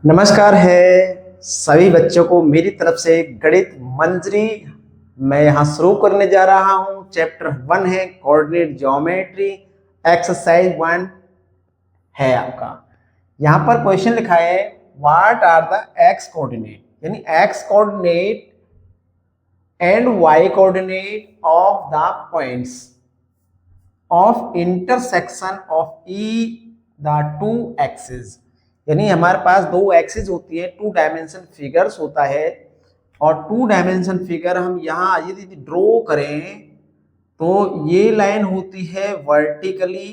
नमस्कार है सभी बच्चों को मेरी तरफ से गणित मंजरी। मैं यहाँ शुरू करने जा रहा हूँ। चैप्टर 1 है कोऑर्डिनेट ज्योमेट्री, एक्सरसाइज 1 है आपका। यहाँ पर क्वेश्चन लिखा है what are the X coordinate, यानी X coordinate and Y coordinate of the points of intersection of ई द टू एक्सिस। यानी हमारे पास दो एक्सिस होती है, टू डायमेंशन फिगर्स होता है, और टू डायमेंशन फिगर हम यहाँ यदि ड्रॉ करें तो ये लाइन होती है वर्टिकली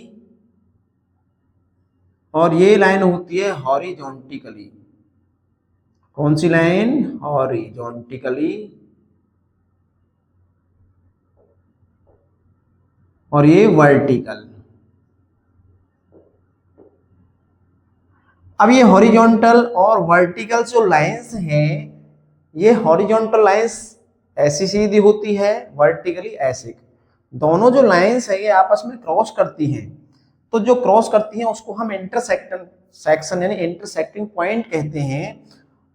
और ये लाइन होती है हॉरिजॉन्टिकली। कौन सी लाइन? हॉरिजॉन्टिकली, और ये वर्टिकल। अब ये हॉरिजॉन्टल और वर्टिकल जो लाइंस हैं, ये हॉरिजॉन्टल लाइंस ऐसी सीधी होती है, वर्टिकली ऐसे। दोनों जो लाइंस है ये आपस में क्रॉस करती हैं, तो जो क्रॉस करती हैं उसको हम सेक्शन यानी इंटरसेक्टिंग पॉइंट कहते हैं।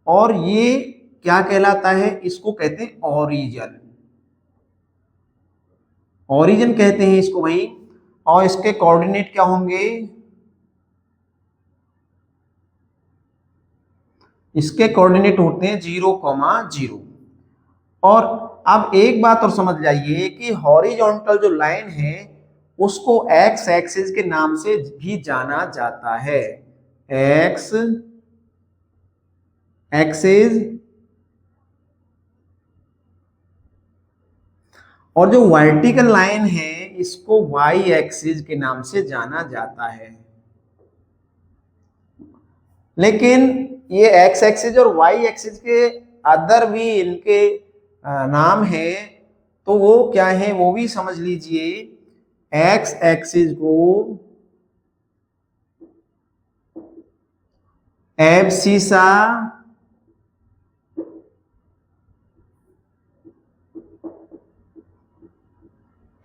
और ये क्या कहलाता है? इसको कहते हैं ओरिजिन। ओरिजिन कहते हैं इसको भाई। और इसके कोऑर्डिनेट क्या होंगे? इसके कोऑर्डिनेट होते हैं 0,0। और अब एक बात और समझ जाइए कि हॉरिजॉन्टल जो लाइन है उसको एक्स एक्सिस के नाम से भी जाना जाता है। X axis. और जो वर्टिकल लाइन है इसको वाई एक्सिस के नाम से जाना जाता है। लेकिन ये एक्स एक्सिस और वाई एक्सिस के अदर भी इनके नाम है, तो वो क्या है वो भी समझ लीजिए। एक्स एक्सिस को एब्सिसा,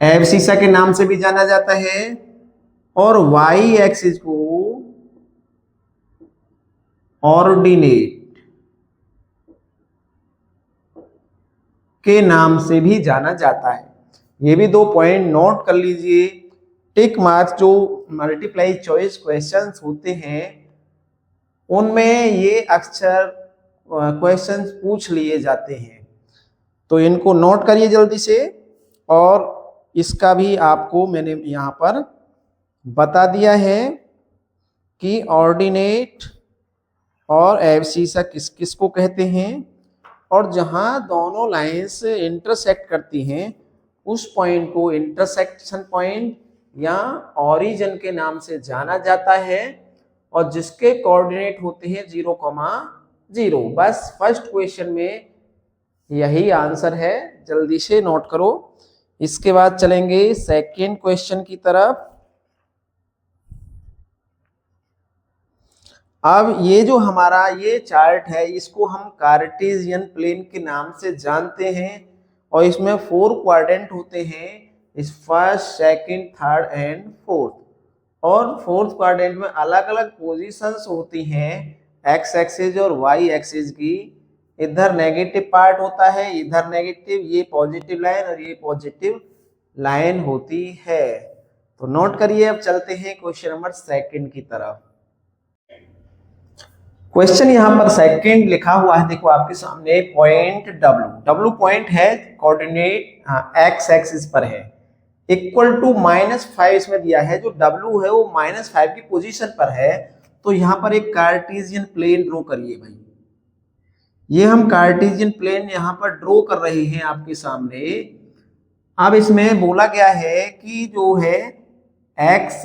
एब्सिसा के नाम से भी जाना जाता है, और वाई एक्सिस को ऑर्डिनेट के नाम से भी जाना जाता है। ये भी दो पॉइंट नोट कर लीजिए। टिक मार्क जो मल्टीप्लाई चॉइस क्वेश्चंस होते हैं उनमें ये अक्सर क्वेश्चंस पूछ लिए जाते हैं, तो इनको नोट करिए जल्दी से। और इसका भी आपको मैंने यहाँ पर बता दिया है कि ऑर्डिनेट और एब्सिसा किस किस को कहते हैं, और जहां दोनों लाइंस इंटरसेक्ट करती हैं उस पॉइंट को इंटरसेक्शन पॉइंट या ओरिजिन के नाम से जाना जाता है, और जिसके कोऑर्डिनेट होते हैं 0,0। बस फर्स्ट क्वेश्चन में यही आंसर है, जल्दी से नोट करो। इसके बाद चलेंगे सेकंड क्वेश्चन की तरफ। अब ये जो हमारा ये चार्ट है इसको हम कार्टेशियन प्लेन के नाम से जानते हैं, और इसमें 4 क्वाड्रेंट होते हैं, इस first, second, third and fourth. और फोर्थ क्वाड्रेंट में अलग अलग पोजीशंस होती हैं एक्स एक्सिस और वाई एक्सिस की। इधर नेगेटिव पार्ट होता है, इधर नेगेटिव, ये पॉजिटिव लाइन और ये पॉजिटिव लाइन होती है। तो नोट करिए। अब चलते हैं क्वेश्चन नंबर सेकंड की तरफ। क्वेश्चन यहां पर सेकंड लिखा हुआ है, देखो आपके सामने पॉइंट डब्ल्यू पॉइंट है, कोऑर्डिनेट एक्स एक्सिस पर है, इक्वल टू -5 इसमें दिया है। जो डब्ल्यू है वो -5 की पोजीशन पर है, तो यहां पर एक कार्टेशियन प्लेन ड्रॉ करिए भाई। ये हम कार्टेशियन प्लेन यहां पर ड्रॉ कर रहे हैं आपके सामने। अब इसमें बोला गया है कि जो है एक्स,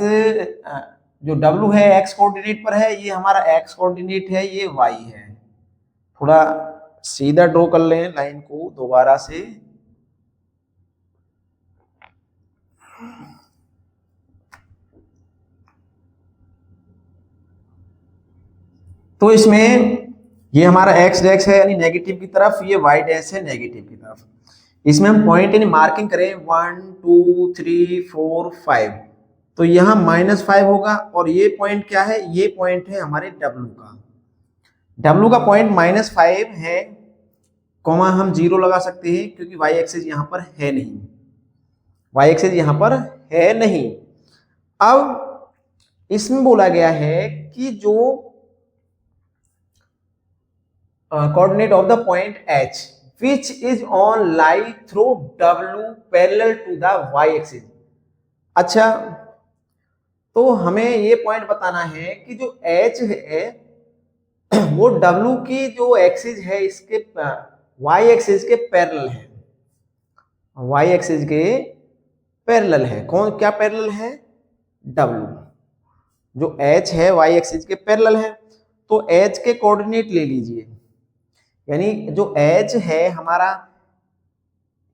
जो W है एक्स कोऑर्डिनेट पर है, ये हमारा एक्स कोऑर्डिनेट है, ये Y है। थोड़ा सीधा ड्रॉ कर लें लाइन को दोबारा से। तो इसमें ये हमारा एक्स डैश है यानी नेगेटिव की तरफ, ये वाई डैश है नेगेटिव की तरफ। इसमें हम पॉइंट यानी मार्किंग करें 1 2 3 4 5, तो यहाँ -5 होगा। और ये पॉइंट क्या है? ये पॉइंट है हमारे डब्ल्यू का। W का पॉइंट -5 है, कॉमा हम 0 लगा सकते हैं क्योंकि y एक्सिस यहां पर है नहीं, y एक्सिस यहां पर है नहीं। अब इसमें बोला गया है कि जो coordinate of the point H which is on lie through W parallel to the y axis। अच्छा, तो हमें ये पॉइंट बताना है कि जो H है वो W की जो एक्सिस है इसके y एक्सिस के पैरेलल है, y एक्सिस के पैरेलल है। कौन क्या पैरेलल है? W। जो H है y एक्सिस के पैरेलल है, तो H के कोऑर्डिनेट ले लीजिए, यानी जो H है हमारा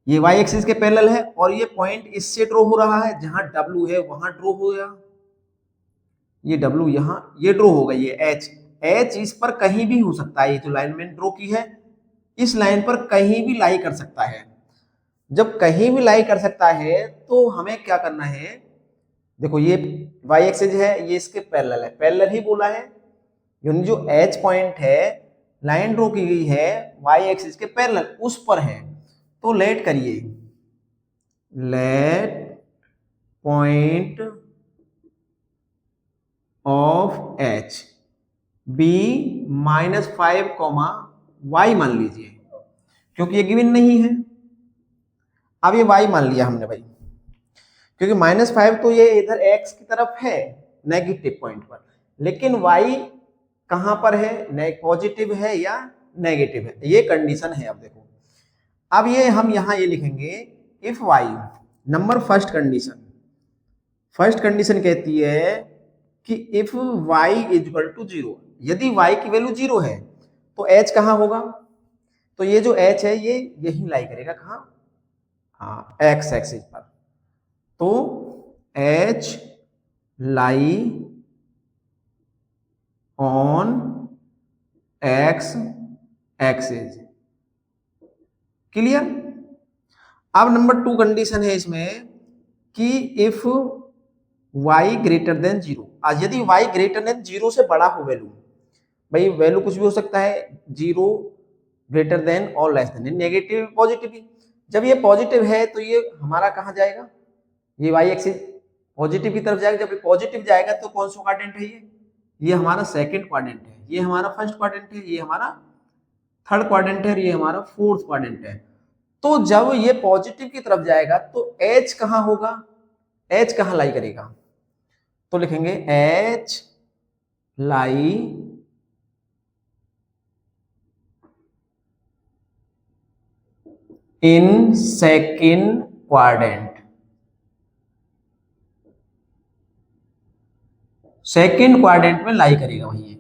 ये y एक्सिस के पैरेलल है और ये पॉइंट इससे ड्रॉ हो रहा है, जहां W है वहां ड्रॉ हो गया, ये W यहां ये ड्रॉ होगा, ये H इस पर कहीं भी हो सकता है, ये जो लाइन मैंने ड्रॉ की है इस लाइन पर कहीं भी लाई कर सकता है। जब कहीं भी लाई कर सकता है तो हमें क्या करना है, देखो ये y एक्सिस है, ये इसके पैरेलल है, पैरेलल ही बोला है, यानी जो H पॉइंट है लाइन ड्रॉ की गई है y एक्सिस के पैरेलल उस पर है, तो लेट करिए, let point of H be -5, y मान लीजिए, क्योंकि ये गिवन नहीं है। अब ये y मान लिया हमने भाई, क्योंकि -5 तो ये इधर x की तरफ है नेगेटिव पॉइंट पर, लेकिन y कहां पर है, पॉजिटिव है या नेगेटिव है, ये कंडीशन है। अब देखो, अब ये हम यहां ये लिखेंगे if y number first condition कहती है कि इफ y इक्वल टू 0, यदि y की वैल्यू 0 है तो h कहां होगा, तो ये जो h है ये यही लाई करेगा, कहां, हाँ x एक्सिस पर, तो h lie on x axis. Clear? अब नंबर 2 कंडीशन है इसमें कि इफ y ग्रेटर देन 0, आज यदि y ग्रेटर देन 0 से बड़ा हो वैल्यू, भाई वैल्यू कुछ भी हो सकता है, 0 ग्रेटर देन और लेस देन, नेगेटिव पॉजिटिव भी। जब ये पॉजिटिव है तो ये हमारा कहां जाएगा, ये y एक्सिस पॉजिटिव की तरफ जाएगा। जब ये पॉजिटिव जाएगा तो कौन सा क्वाड्रेंट है, ये हमारा सेकंड क्वाड्रेंट है, ये हमारा फर्स्ट क्वाड्रेंट है, ये हमारा थर्ड क्वाड्रेंट है और ये हमारा फोर्थ क्वाड्रेंट है। तो जब ये पॉजिटिव की तरफ जाएगा तो H कहां होगा, H कहां लाई करेगा, तो लिखेंगे H lie in second quadrant, second quadrant में लाई करेगा वही है।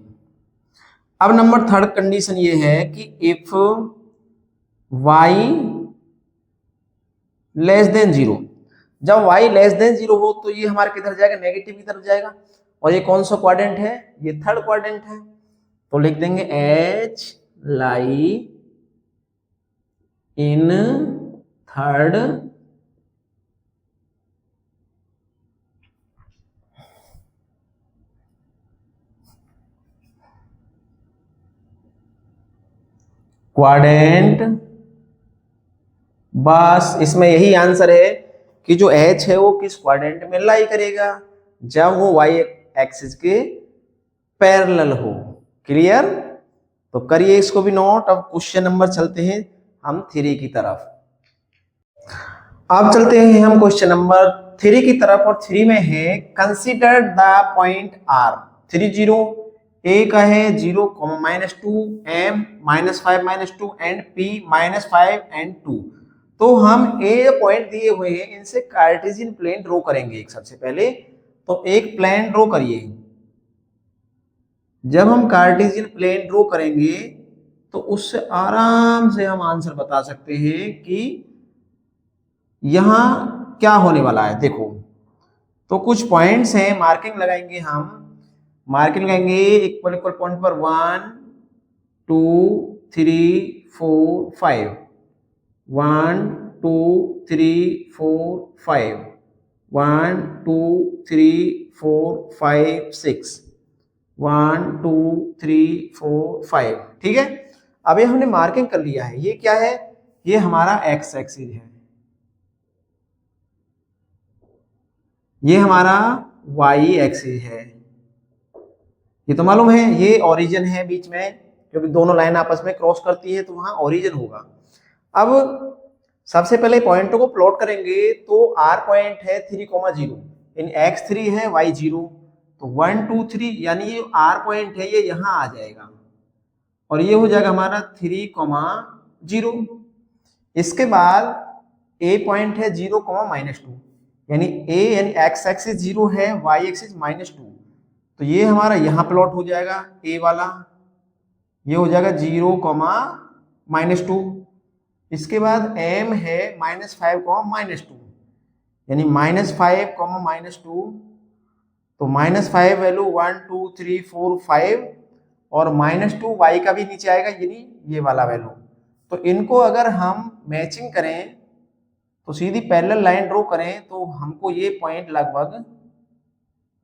अब नंबर थर्ड कंडीशन ये है कि इफ y लेस देन 0, जब y लेस देन 0 हो तो ये हमारे किधर जाएगा, नेगेटिव की तरफ जाएगा, और ये कौन सा क्वाड्रेंट है, ये थर्ड क्वाड्रेंट है, तो लिख देंगे H lie in third quadrant. बस इसमें यही आंसर है कि जो H है वो किस क्वाड्रेंट में लाई करेगा, जब वो y एक्सिस के पैरेलल हो। क्लियर? तो करिए इसको भी नोट। अब क्वेश्चन नंबर चलते हैं हम 3 की तरफ। अब चलते हैं हम क्वेश्चन नंबर 3 की तरफ, और 3 में है consider the point R 30 A का है 0, -2 M -5 -2 एंड P -5 and 2। तो हम A पॉइंट दिए हुए हैं, इनसे कार्टेशियन प्लेन ड्रॉ करेंगे। एक सबसे पहले तो एक प्लेन ड्रॉ करिए। जब हम कार्टेशियन प्लेन ड्रॉ करेंगे तो उससे आराम से हम आंसर बता सकते हैं कि यहां क्या होने वाला है। देखो, तो कुछ पॉइंट्स हैं, मार्किंग लगाएंगे हम, मार्किंग लगाएंगे इक्वल पॉइंट पर 1 2 3 4 5, 1 2 3 4 5, 1 2 3 4 5 6, 1 2 3 4 5, ठीक है। अब ये हमने मार्किंग कर लिया है, ये क्या है, ये हमारा एक्स एक्सिस है, ये हमारा वाई एक्सिस है, ये तो मालूम है, ये ओरिजिन है बीच में, क्योंकि दोनों लाइन आपस में क्रॉस करती है तो वहां ओरिजिन होगा। अब सबसे पहले पॉइंटों को प्लॉट करेंगे, तो आर पॉइंट है 3,0, इन x3 है y0, तो 1 2 3 यानी ये आर पॉइंट है, ये यहाँ आ जाएगा और ये हो जाएगा हमारा 3,0। इसके बाद a पॉइंट है 0,-2, यानी a यानी x एक्सिस 0 है, y एक्सिस -2, तो ये हमारा यहाँ प्लॉट हो जाएगा a वाला, ये हो जाएगा 0,-2। इसके बाद m है -5,-2, यानी -5, -2, तो -5 वैल्यू 1 2 3 4 5 और -2 y का भी नीचे आएगा, यानी ये वाला वैल्यू। तो इनको अगर हम मैचिंग करें तो सीधी पैरेलल लाइन ड्रॉ करें तो हमको ये पॉइंट लगभग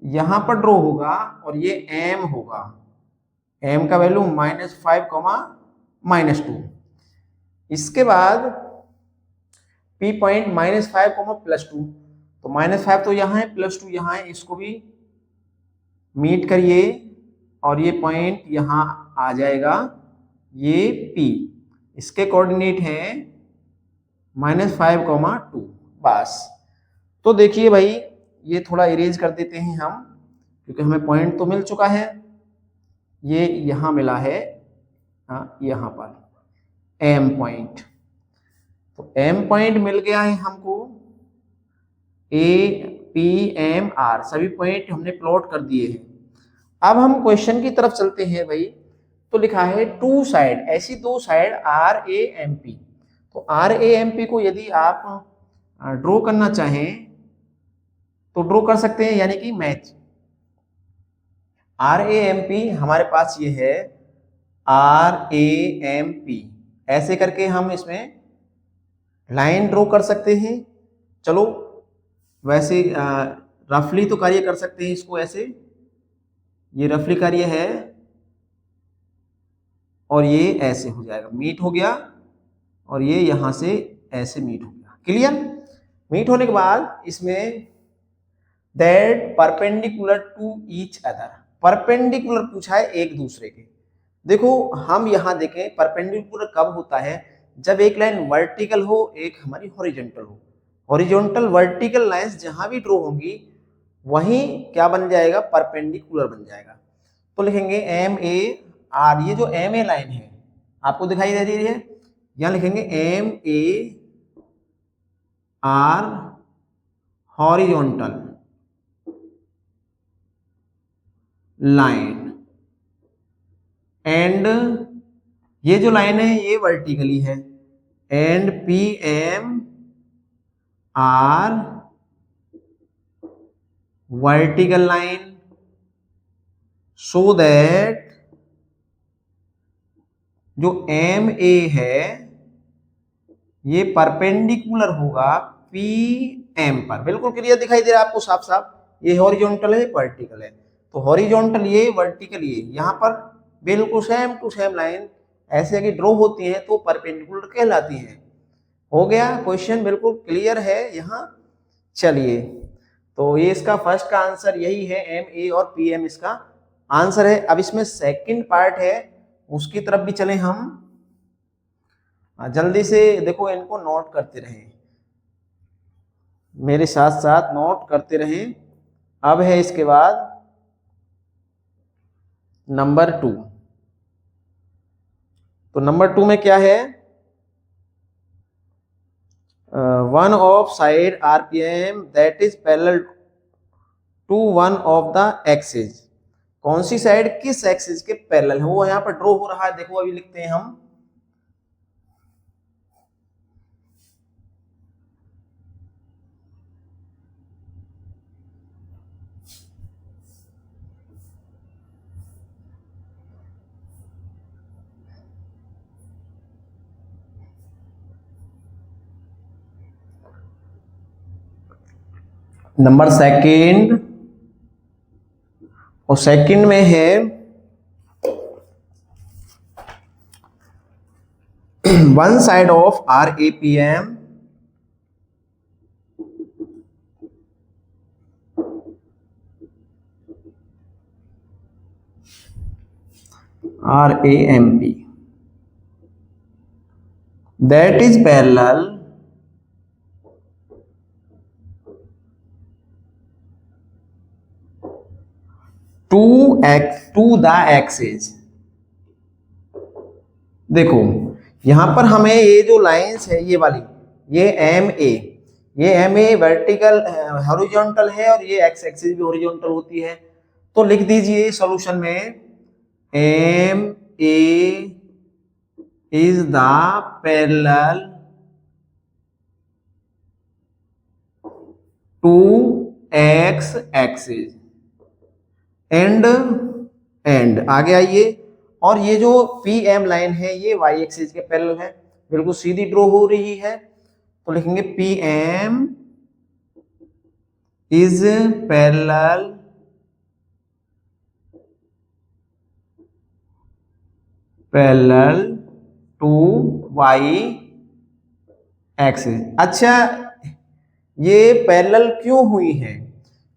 यहां पर ड्रॉ होगा और ये m होगा, m का वैल्यू -5, -2। इसके बाद p पॉइंट -5, +2, तो -5 तो यहाँ है, +2 यहाँ है, इसको भी मीट करिए और ये पॉइंट यहाँ आ जाएगा, ये p, इसके कोऑर्डिनेट है -5, 2, बस। तो देखिए भाई, ये थोड़ा इरेज कर देते हैं हम, क्योंकि हमें पॉइंट तो मिल चुका है, ये यहाँ मिला है, यहाँ पर m पॉइंट, तो m पॉइंट मिल गया है हमको, a p m r सभी पॉइंट हमने प्लॉट कर दिए हैं। अब हम क्वेश्चन की तरफ चलते हैं भाई, तो लिखा है टू साइड, ऐसी दो side R A M P, तो आर ए एम पी को यदि आप ड्रॉ करना चाहें तो ड्रॉ कर सकते हैं, यानी कि match R A M P हमारे पास ये है, आर ए एम पी ऐसे करके हम इसमें लाइन ड्रॉ कर सकते हैं। चलो वैसे रफली तो कार्य कर सकते हैं इसको ऐसे, ये रफली कार्य है और ये ऐसे हो जाएगा, मीट हो गया और ये यहां से ऐसे मीट हो गया, क्लियर। मीट होने के बाद इसमें that perpendicular to each other, perpendicular पूछा है एक दूसरे के। देखो हम यहां देखें परपेंडिकुलर कब होता है, जब एक लाइन वर्टिकल हो, एक हमारी हॉरिजॉन्टल हो। हॉरिजॉन्टल वर्टिकल लाइंस जहां भी ड्रॉ होंगी वहीं क्या बन जाएगा, परपेंडिकुलर बन जाएगा। तो लिखेंगे एम ए आर, ये जो एम ए लाइन है आपको दिखाई दे रही है, यहां लिखेंगे M A R horizontal line, and ये जो लाइन है ये वर्टिकली है, and P M R vertical line, so that जो एम ए है ये परपेंडिकुलर होगा पी एम पर। बिल्कुल क्लियर दिखाई दे रहा है आपको साफ साफ, ये हॉरिजॉन्टल है, वर्टिकल है, तो हॉरिजॉन्टल ये, वर्टिकल ये, यहाँ पर बिल्कुल सेम टू सेम लाइन ऐसे अगर ड्रॉ होती है तो परपेंडिकुलर कहलाती है। हो गया क्वेश्चन, बिल्कुल क्लियर है यहाँ। चलिए, तो ये इसका फर्स्ट का आंसर यही है, एम ए और पी एम इसका आंसर है। अब इसमें सेकंड पार्ट है, उसकी तरफ भी चले हम, जल्दी से देखो, इनको नोट करते रहें, मेरे साथ साथ नोट करते रहें। अब है इसके बाद नंबर 2, तो नंबर 2 में क्या है, one of side RPM that is parallel to one of the axis, कौन सी साइड किस एक्सिस के पैरेलल है वो यहाँ पर ड्रॉ हो रहा है। देखो अभी लिखते हैं हम, नंबर सेकंड और सेकंड में है one side of RAPM RAMP that is parallel to the axis। देखो यहां पर हमें ये जो लाइंस है ये वाली, ये MA वर्टिकल हॉरिजॉन्टल है और ये एक्स एक्सिस भी हॉरिजॉन्टल होती है। तो लिख दीजिए सॉल्यूशन में MA is the parallel to x axis and आगे आइए, और ये जो PM लाइन है ये y एक्सिस के पैरेलल है, बिल्कुल सीधी ड्रॉ हो रही है। तो लिखेंगे PM is parallel to y axis. अच्छा, ये पैरेलल क्यों हुई है?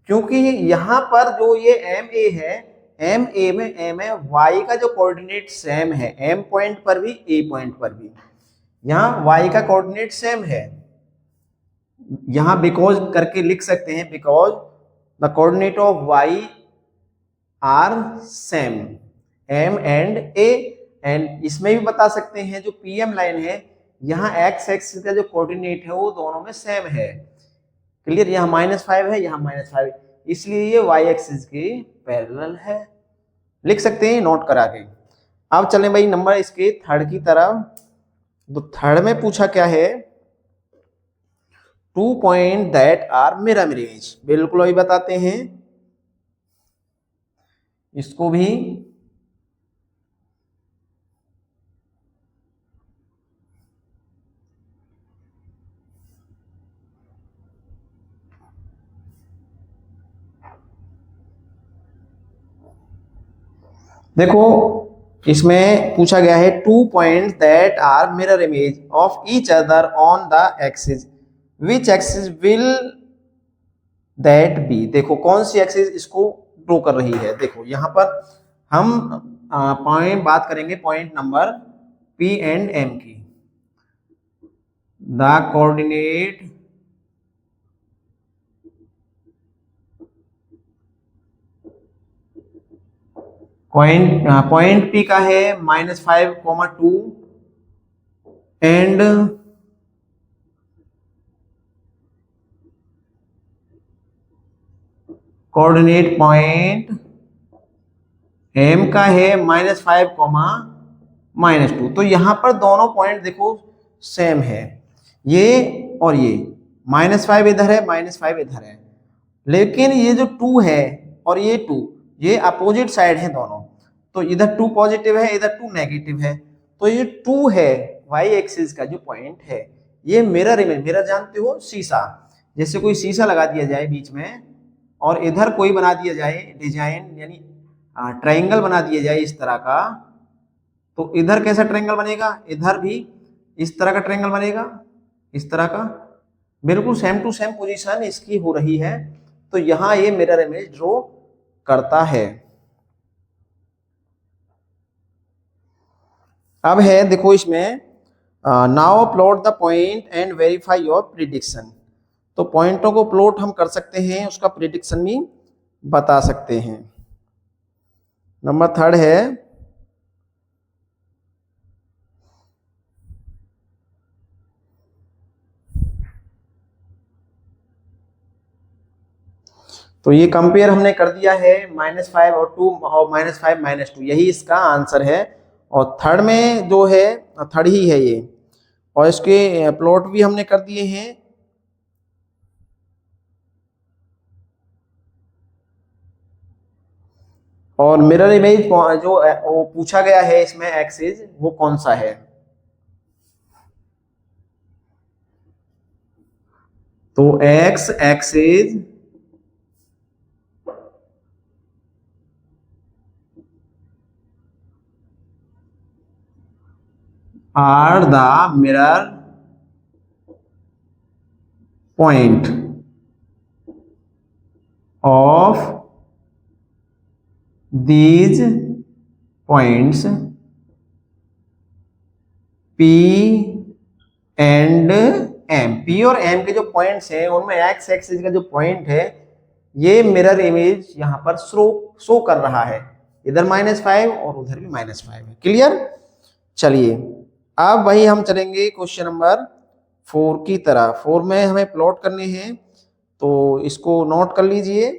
क्योंकि यहां पर जो ये MA है, MA में y का जो कोऑर्डिनेट सेम है, M पॉइंट पर भी A पॉइंट पर भी, यहाँ y का कोऑर्डिनेट सेम है। यहां बिकॉज करके लिख सकते हैं, because the coordinate of y are same M and A। एंड इसमें भी बता सकते हैं जो PM लाइन है, यहाँ x एक्सिस का जो कोऑर्डिनेट है वो दोनों में सेम है। क्लियर? यहाँ -5 है, यहाँ -5, इसलिए ये y एक्सिस के पैरेलल है। लिख सकते हैं नोट करा के। अब चलें भाई नंबर इसके थर्ड की तरफ। तो थर्ड में पूछा क्या है? 2 point that are mirror image. बिल्कुल अभी बताते हैं इसको भी। देखो इसमें पूछा गया है 2 points that are mirror image of each other on the axis, which axis will that be. देखो कौन सी एक्सिस इसको ड्रॉ कर रही है। देखो यहाँ पर हम पॉइंट बात करेंगे point number P and M की। द कोऑर्डिनेट पॉइंट P का है -5, 2 एंड कोऑर्डिनेट पॉइंट M का है -5, -2। तो यहां पर दोनों पॉइंट देखो सेम है, ये और ये। -5 इधर है, -5 इधर है, लेकिन ये जो 2 है और ये 2, ये अपोजिट साइड है दोनों। तो इधर 2 पॉजिटिव है, इधर 2 नेगेटिव है। तो ये 2 है y एक्सिस का जो पॉइंट है, ये मिरर इमेज। मिरर जानते हो शीशा, जैसे कोई शीशा लगा दिया जाए बीच में और इधर कोई बना दिया जाए डिजाइन, यानी ट्रायंगल बना दिया जाए इस तरह का। तो इधर कैसा ट्रायंगल बनेगा? इधर भी इस तरह का ट्रायंगल बनेगा, इस तरह का। बिल्कुल सेम टू सेम पोजीशन इसकी हो रही है। तो यहां ये मिरर इमेज ड्रॉ करता है। अब है देखो इसमें now plot the point and verify your prediction. तो पॉइंटों को प्लॉट हम कर सकते हैं, उसका प्रिडिक्शन भी बता सकते हैं। नंबर थर्ड है तो ये कंपेयर हमने कर दिया है -5 और 2 और -5 -2, यही इसका आंसर है। और थर्ड में जो है थर्ड ही है ये, और इसके प्लॉट भी हमने कर दिए हैं। और मिरर इमेज जो वो पूछा गया है इसमें एक्सिस, वो कौन सा है? तो X axis are the mirror point of these points P and M। P और M के जो पॉइंट्स हैं उनमें एक्स एक्सिस का जो पॉइंट है ये मिरर इमेज यहाँ पर शो कर रहा है, इधर -5 और उधर भी -5 है। क्लियर? चलिए अब वही हम चलेंगे क्वेश्चन नंबर 4 की तरह। 4 में हमें प्लॉट करने हैं, तो इसको नोट कर लीजिए।